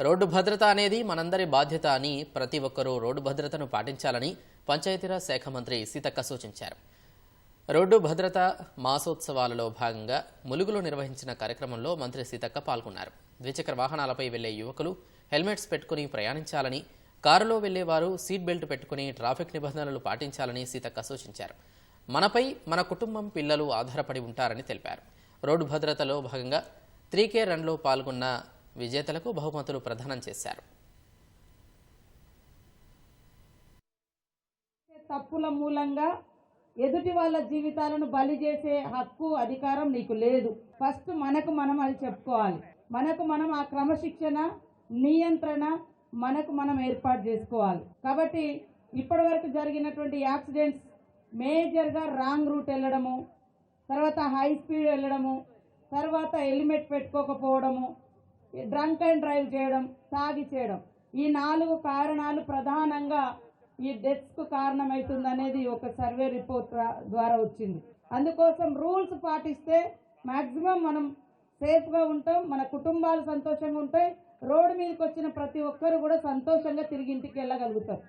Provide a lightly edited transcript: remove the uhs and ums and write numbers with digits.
Road భద్రత అనేది మనందరి బాధ్యత అని ప్రతి ఒక్కరూ రోడ్డు భద్రతను పాటించాలని పంచాయతీరాజ్ శాఖ మంత్రి సీతక్క సూచించారు. రోడ్డు భద్రత మాసోత్సవాలలో భాగంగా ములుగులో నిర్వహించిన కార్యక్రమంలో మంత్రి సీతక్క పాల్గొన్నారు. ద్విచక్ర వాహనాలపై వెళ్లే యువకులు హెల్మెట్స్ పెట్టుకుని ప్రయాణించాలని, కారులో వెళ్లేవారు సీట్ బెల్ట్ పెట్టుకుని ట్రాఫిక్ నిబంధనలు పాటించాలని సీతక్క సూచించారు. మనపై మన కుటుంబం, పిల్లలు ఆధారపడి ఉంటారని తెలిపారు. రోడ్డు భద్రతలో భాగంగా 3K రన్లో పాల్గొన్న విజేతలకు బహుమతులు ప్రదానం చేశారు. తప్పుల మూలంగా ఎదుటి వాళ్ళ జీవితాలను బలి చేసే హక్కు, అధికారం నీకు లేదు. ఫస్ట్ మనకు మనం అది చెప్పుకోవాలి. మనకు మనం ఆ క్రమశిక్షణ, నియంత్రణ మనకు మనం ఏర్పాటు చేసుకోవాలి. కాబట్టి ఇప్పటి వరకు జరిగినటువంటి యాక్సిడెంట్స్ మేజర్గా రాంగ్ రూట్ వెళ్ళడము, తర్వాత హై స్పీడ్ వెళ్ళడము, తర్వాత హెల్మెట్ పెట్టుకోకపోవడము, డ్రంక్ అండ్ డ్రైవ్ చేయడం, తాగి చేయడం, ఈ 4 కారణాలు ప్రధానంగా ఈ డెత్స్కు కారణమవుతుందనేది ఒక సర్వే రిపోర్ట్ ద్వారా వచ్చింది. అందుకోసం రూల్స్ పాటిస్తే మ్యాక్సిమం మనం సేఫ్గా ఉంటాం, మన కుటుంబాలు సంతోషంగా ఉంటాయి, రోడ్డు మీదకి వచ్చిన ప్రతి ఒక్కరు కూడా సంతోషంగా తిరిగి ఇంటికి వెళ్ళగలుగుతారు.